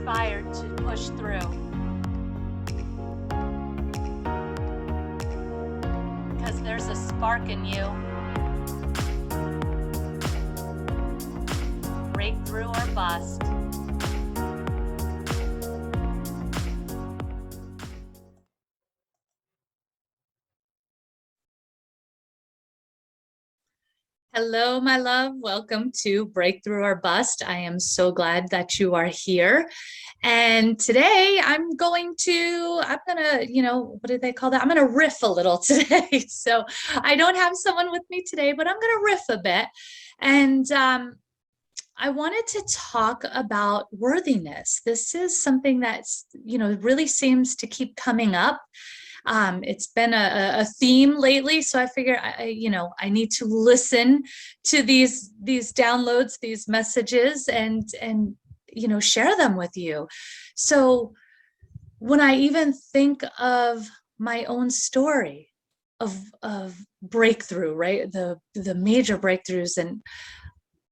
inspired to push through. Because there's a spark in you. Breakthrough or bust. Hello, my love. Welcome to Breakthrough or Bust. I am so glad that you are here. And today I'm gonna, what do they call that? I'm gonna riff a little today. So I don't have someone with me today, but I'm gonna riff a bit. And I wanted to talk about worthiness. This is something that's, really seems to keep coming up. It's been a theme lately, so I figure I need to listen to these downloads, these messages, and share them with you. So when I even think of my own story of breakthrough, right? The major breakthroughs, and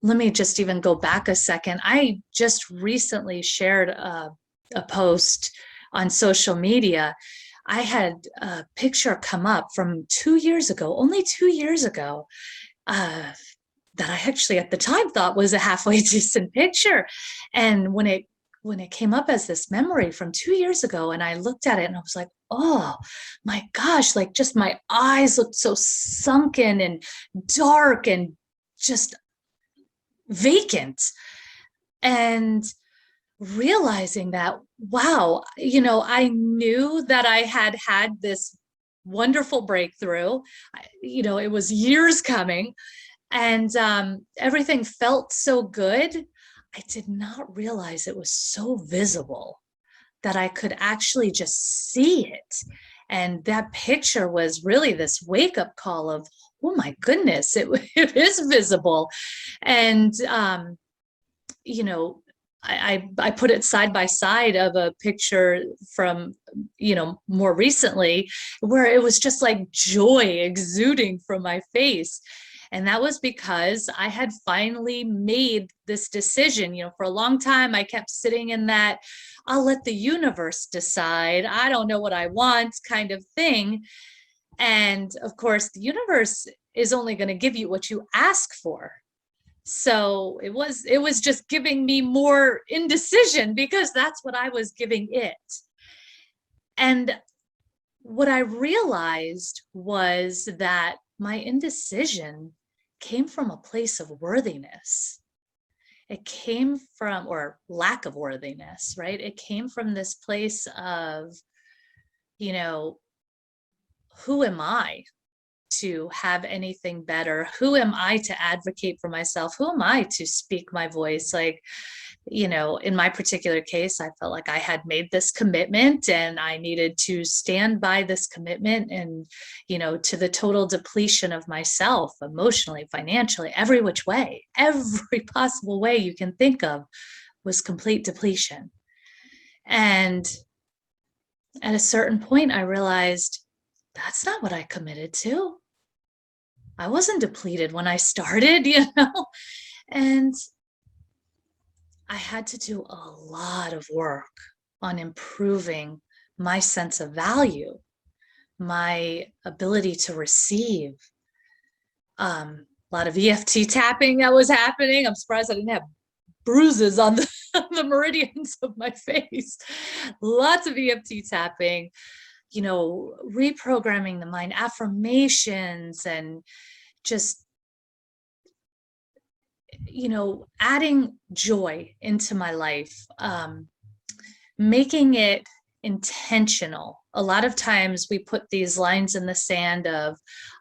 let me just even go back a second. I just recently shared a post on social media. I had a picture come up from 2 years ago, only 2 years ago, that I actually at the time thought was a halfway decent picture. And when it came up as this memory from 2 years ago, and I looked at it and I was like, oh my gosh, like just my eyes looked so sunken and dark and just vacant. And realizing that, wow, I knew that I had this wonderful breakthrough. It was years coming, and everything felt so good. I did not realize it was so visible that I could actually just see it. And that picture was really this wake-up call of, oh my goodness, it is visible. And I put it side by side of a picture from, more recently, where it was just like joy exuding from my face. And that was because I had finally made this decision. For a long time, I kept sitting in that, I'll let the universe decide. I don't know what I want kind of thing. And of course, the universe is only going to give you what you ask for. So it was just giving me more indecision because that's what I was giving it. And what I realized was that my indecision came from a place of worthiness. It came from, or lack of worthiness, right? It came from this place of, who am I to have anything better? Who am I to advocate for myself? Who am I to speak my voice? Like, in my particular case, I felt like I had made this commitment and I needed to stand by this commitment, and, to the total depletion of myself, emotionally, financially, every which way, every possible way you can think of was complete depletion. And at a certain point, I realized that's not what I committed to. I wasn't depleted when I started, and I had to do a lot of work on improving my sense of value, my ability to receive. A lot of EFT tapping that was happening. I'm surprised I didn't have bruises on the meridians of my face. Lots of EFT tapping, reprogramming the mind, affirmations, and just, adding joy into my life, making it intentional. A lot of times we put these lines in the sand of,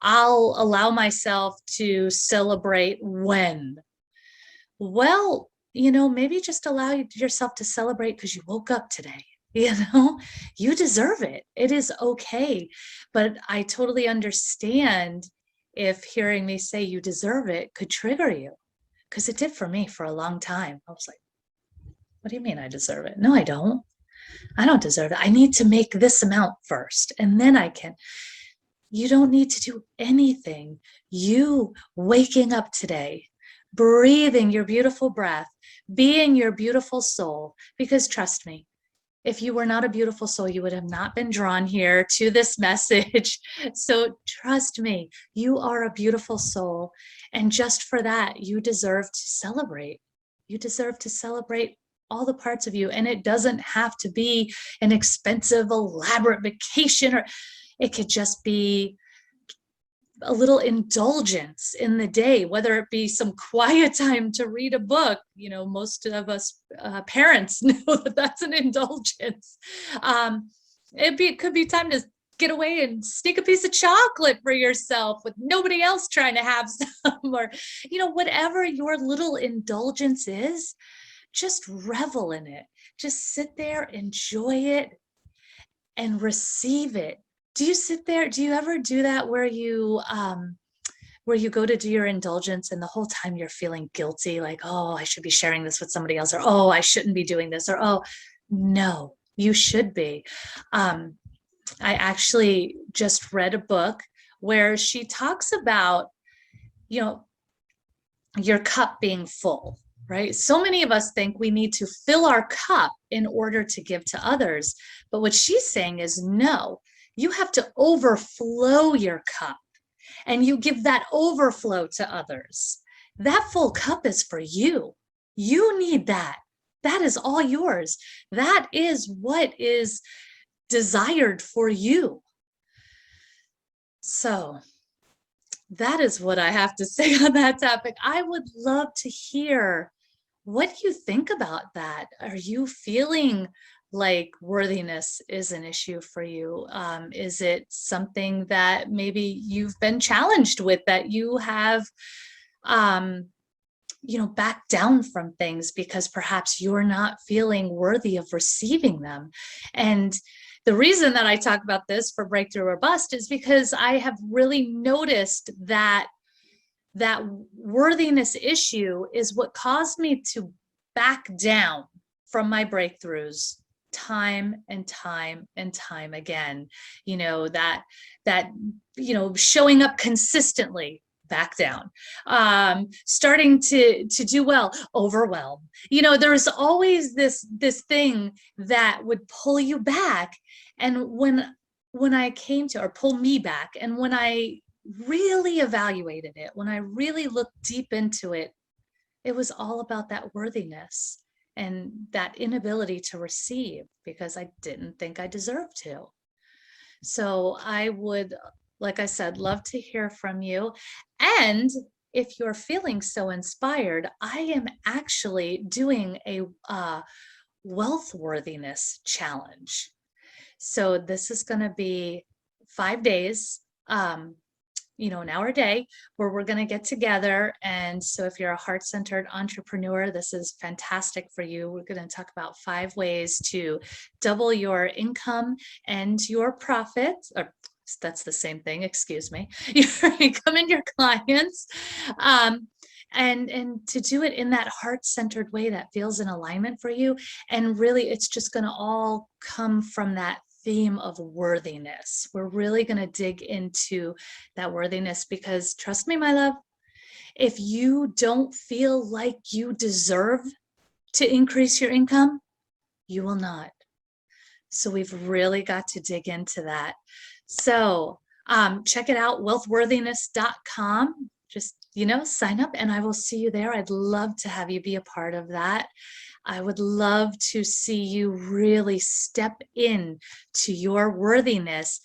I'll allow myself to celebrate when. Well, maybe just allow yourself to celebrate because you woke up today. You deserve it. It is okay. But I totally understand if hearing me say you deserve it could trigger you, because it did for me for a long time. I was like, what do you mean I deserve it? No, I don't. I don't deserve it. I need to make this amount first, and then I can. You don't need to do anything. You waking up today, breathing your beautiful breath, being your beautiful soul. Because trust me, if you were not a beautiful soul, you would have not been drawn here to this message. So trust me, you are a beautiful soul. And just for that, you deserve to celebrate. You deserve to celebrate all the parts of you. And it doesn't have to be an expensive, elaborate vacation, or it could just be a little indulgence in the day, whether it be some quiet time to read a book. Most of us parents know that that's an indulgence. It could be time to get away and sneak a piece of chocolate for yourself with nobody else trying to have some, or whatever your little indulgence is, just revel in it. Just sit there, enjoy it, and receive it. Do you sit there? Do you ever do that where you go to do your indulgence and the whole time you're feeling guilty, like, oh, I should be sharing this with somebody else, or oh, I shouldn't be doing this, or oh, no, you should be. I actually just read a book where she talks about, your cup being full, right? So many of us think we need to fill our cup in order to give to others. But what she's saying is, no, you have to overflow your cup, and you give that overflow to others. That full cup is for you. You need that. That is all yours. That is what is desired for you. So that is what I have to say on that topic. I would love to hear what you think about that. Are you feeling like worthiness is an issue for you? Is it something that maybe you've been challenged with, that you have, backed down from things because perhaps you're not feeling worthy of receiving them? And the reason that I talk about this for Breakthrough or Bust is because I have really noticed that worthiness issue is what caused me to back down from my breakthroughs time and time and time again. Showing up consistently, back down. Starting to do well, overwhelm. There's always this thing that would pull you back. And when I came to, or pull me back, and when I really evaluated it, when I really looked deep into it, it was all about that worthiness and that inability to receive because I didn't think I deserved to. So I would, like I said, love to hear from you. And if you're feeling so inspired, I am actually doing a wealth worthiness challenge. So this is going to be 5 days, an hour a day, where we're going to get together. And so if you're a heart-centered entrepreneur, this is fantastic for you. We're going to talk about 5 ways to double your income and your profits, or that's the same thing, excuse me, your income and your clients. And to do it in that heart-centered way that feels in alignment for you. And really, it's just going to all come from that theme of worthiness. We're really going to dig into that worthiness because trust me, my love, if you don't feel like you deserve to increase your income, you will not. So we've really got to dig into that. So check it out, wealthworthiness.com. Just, sign up and I will see you there. I'd love to have you be a part of that. I would love to see you really step in to your worthiness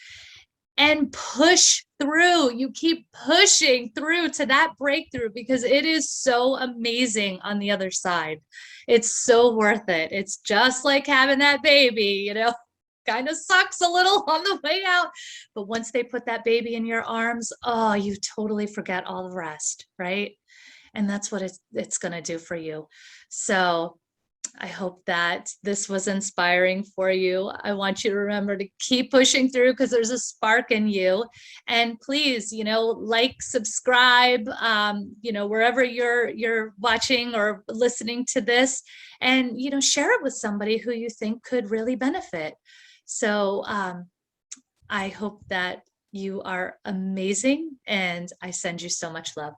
and push through. You keep pushing through to that breakthrough because it is so amazing on the other side. It's so worth it. It's just like having that baby, kind of sucks a little on the way out. But once they put that baby in your arms, oh, you totally forget all the rest, right? And that's what it's going to do for you. So I hope that this was inspiring for you. I want you to remember to keep pushing through because there's a spark in you. And please, like, subscribe, wherever you're watching or listening to this, and, share it with somebody who you think could really benefit. So I hope that you are amazing, and I send you so much love.